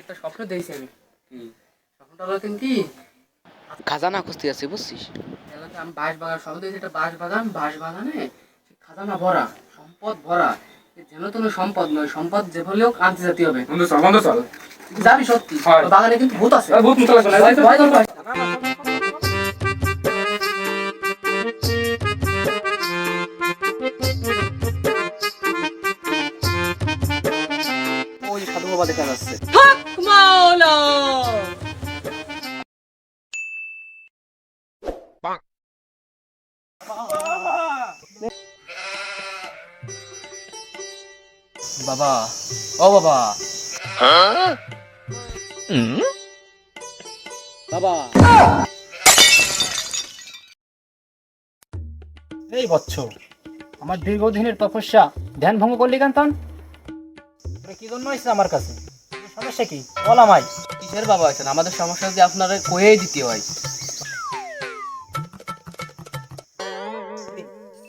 একটা স্বপ্ন দেখছি আমি। স্বপ্নটা হলো কি, খাজানা খুঁজতে আছে বুঝছিস? এলাকায় আমি বাঁশ বাগান স্বপ্ন দেখছি, একটা বাঁশ বাগানে খাজানা ভরা, সম্পদ ভরা। যেন তেন সম্পদ নয়, সম্পদ যে হলেও আন্তর্জাতিক হবে। বন্ধু চল যাবি সত্যি? হয়। বাগানে কিন্তু ভূত আছে। ভূত মুখে লাগবে না। ভয় ধরবে। ওই সাধু বাবা দেখা যাচ্ছে। বাবা, ও বাবা, বাবা। এই বৎস, আমার দীর্ঘদিনের তপস্যা ধ্যান ভঙ্গ করলি কেন তন? তোরা কি জন্য আসছিস আমার কাছে? তোর সমস্যা কি বল আমায়। কিসের বাবা আছেন? আমাদের সমস্যা যদি আপনারা কয়েই দিতে হয়।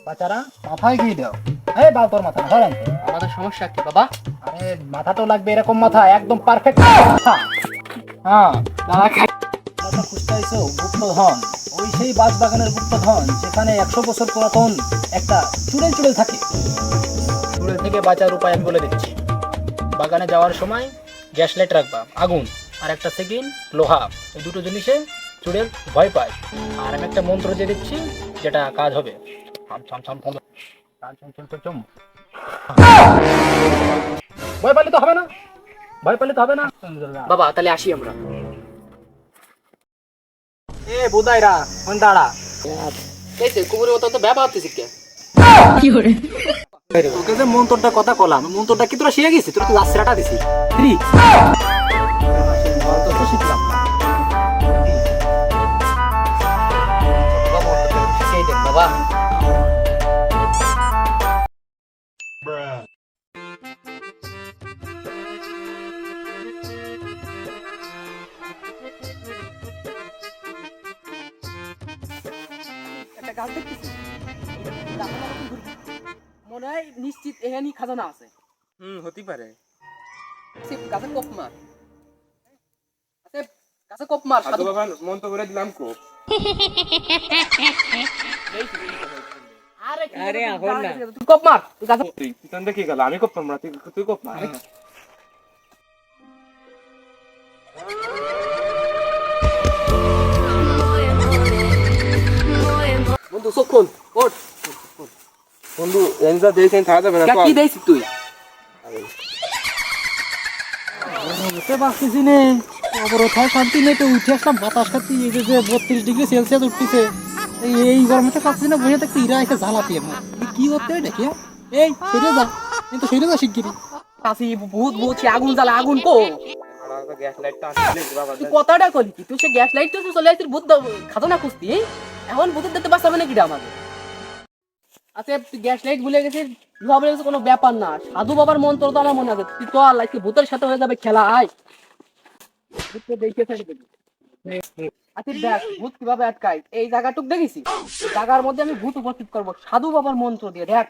বাচ্চারা মাথায় ঘি দাও। এই বাল তোর মাথা ধরেন। আমাদের সমস্যা কি বাবা? আরে মাথা তো লাগবে এরকম মাথা, একদম পারফেক্ট মাথা। হ্যাঁ, বাবা মাথা খুঁজতে আইছো গুপ্তধন। ওই সেই বাঁশ বাগানের গুপ্তধন যেখানে 100 বছর পুরাতন একটা চুড়েল চুড়েল থাকে। চুড়েল থেকে বাঁচার উপায় আমি বলে দিচ্ছি। বাগানে যাওয়ার সময় গ্যাস লাইট রাখবা, আগুন, আর একটা সেকেন্ড লোহা। এই দুটো জিনিসে চুড়েল ভয় পায়। আর আমি একটা মন্ত্র দিয়ে দিচ্ছি যেটা কাজ হবে। থাম থাম থাম থাম। থাম, থাম, থাম, থাম, থাম। ভয় পাইলে তো হবে না, ভয় পাইলে তো হবে না। বাবা তাহলে আসি আমরা। এ বুদাইরা কোন দাঁড়া। এই তো কুকুরের মতো তো ব্যবহার হচ্ছে কে? তোকে যে মন্ত্রটা কথা কলাম, মন্ত্রটা কি তোরা শিখে গেছিস? তোরা তো লাস্ট দিছি ফ্রি। মন্ত্র তো শিখলাম না। সেই দেখ বাবা। একটা গাছ দেখতেছি, মনে হয় নিশ্চিত এখানেই খাজানা আছে। হতে পারে। গাছে কোপ মার, গাছে কোপ মার। সাধু বাবা মন তো করে দিলাম কো। আরে এখন না, তুই কোপ মার, তুই গাছে। তুই তখন দেখি গেল আমি করতাম না, তুই কর না। বন্ধু সক্ষণ ওঠ। বন্ধু এনজা দেখেন থাকা যাবে না। কি দেইছিস তুই? বুঝতে পারছিস নে, অবরোথায় শান্তি নেই, তো উঠে আসলাম বাতাস খাচ্ছি। এই যে 32 ডিগ্রি সেলসিয়াস উঠতেছে, এই গরমটা পাচ্ছি না, বসে থাকতে ইরা এসে জ্বালাতি আমার। কি করতে হয় নাকি? এই সরে যা, কিন্তু সরে যা শিগগিরি। কাশি ভূত ভূত সে আগুন জ্বালা, আগুন কো। গ্যাস লাইটটা আসলে বাবা। তুই কথাটা কলি কি? তুই সে গ্যাস লাইট তো চলে আসছিস ভূত খাজানা খুঁজতি। এখন ভূতের দেখতে পাস না কিটা আমাকে? আচ্ছা তুই গ্যাস লাইট ভুলে গেছিস, ভাবলে কোনো ব্যাপার না। সাধু বাবার মন্ত্র তো আমার মনে আছে। তুই চল আজকে ভূতের সাথে হয়ে যাবে খেলা। আয় ভূতকে দেখে ফেলে দেবি। আচ্ছা দেখ ভূত কিভাবে আটকায়। এই জায়গাটুক দেখেছি, এই জায়গার মধ্যে আমি ভূত উপস্থিত করবো সাধু বাবার মন্ত্র দিয়ে। দেখ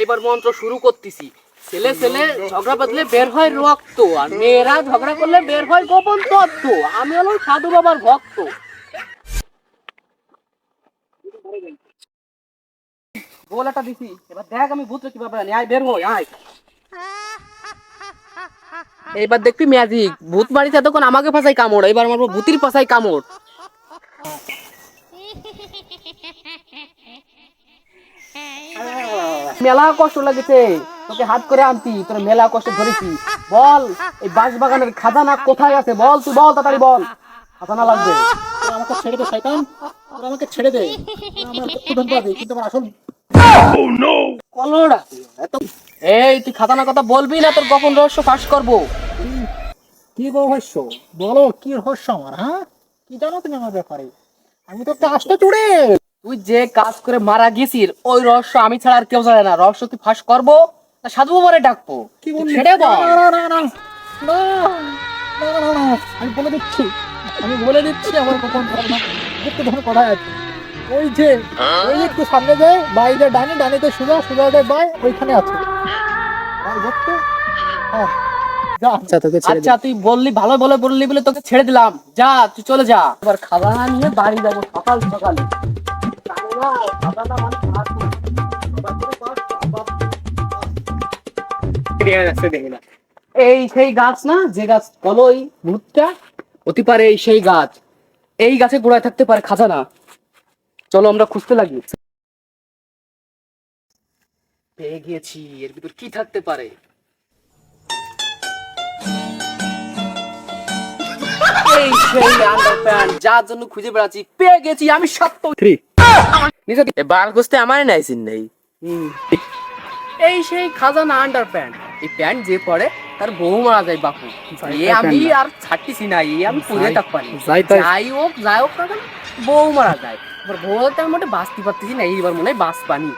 এবার মন্ত্র শুরু করতেছি। ছেলে ছেলে ঝগড়া বাঁধলে বের হয় রক্ত, আর মেয়েরা ঝগড়া করলে বের হয় গোপন তত্ত্ব। আমি হলাম সাধু বাবার ভক্ত। গোলাটা দিছি, এবার দেখ আমি ভূত কিভাবে আনি। আয় বের হই, আয়। এইবার দেখবি ম্যাজিক। ভূত মারিতে এতক্ষণ আমাকে ফাঁসাই কামড়, এবার মারবো ভূতির ফাঁসাই কামড়। মেলা কষ্ট লাগেছে তোকে হাত করে আনতি, তোর মেলা কষ্ট ধরেছি। বল এই বাঁশ বাগানের খাজানা কোথায় আছে? বল তুই বল, তাড়াতাড়ি বল, খাজানা লাগবে। তোরা আমাকে ছেড়ে দে শয়তান, তোরা আমাকে ছেড়ে দে। আমার গুপ্তধন পাবি, কিন্তু আমার আসল কলরা এত। এই তুই খাজানা কথা বলবি না, তোর গোপন রহস্য ফাঁস করবো। কি রহস্য বলো? কি রহস্য আমার? হ্যাঁ, কি জানো তুমি আমার ব্যাপারে? আমি তো একটা আস্ত চুড়ে। তুই যে কাজ করে মারা গেছিস ওই রহস্য আমি ছাড়া আর কেউ জানে না। রহস্য তুই ফাঁস করবো না সাধু বাবারে ডাকবো? কি তুই বললি? ছেড়ে বল। না, না, না, না, না, না, না, না, আমি বলে দিচ্ছি, আমি বলে দিচ্ছি আমার গোপন গুপ্তধন কোথায় আছে। ওই যে ওই একটু সামনে যায়, বাইরে ডানে, ডানেতে সোজা, সোজা যায় বাই, ওইখানে আছে আমার ভক্ত। হ্যাঁ, আচ্ছা তোকে ছেড়ে আচ্ছা তুই বললি ভালো বললি বলে তোকে ছেড়ে দিলাম, যা তুই চলে যা। এবার খাজানা নিয়ে বাড়ি যাবো সকাল সকালে। জানি না, খাজানা মানে কাজ না। সকাল করে বাস, বাস। এই সেই গাছ না, যে গাছ বলো ওই ভূতটা, অতি পারে এই সেই গাছ। এই গাছে গোড়ায় থাকতে পারে খাজানা। চলো আমরা খুঁজতে লাগি। পেয়ে গিয়েছি, এর ভিতর কি থাকতে পারে। এই সেই আন্ডারপ্যান্ট যার জন্য খুঁজে বেড়াচ্ছি, পেয়ে গেছি আমি। 7 এ বাল খুঁজতে আমারই নাইছিন নেই। এই সেই খাজানা আন্ডারপ্যান্ট। এই প্যান্ট যে পরে তার বউ মারা যায় বাপু। এ আমি আর ছাড়তেছি না, আমি পুজে থাক পারি। যাই হোক না কেন, বউ মারা যায়। এবার বউ তো আমি মোটে বাঁচতে পারতেছি না, এইবার মনে হয় বাঁচ পানি।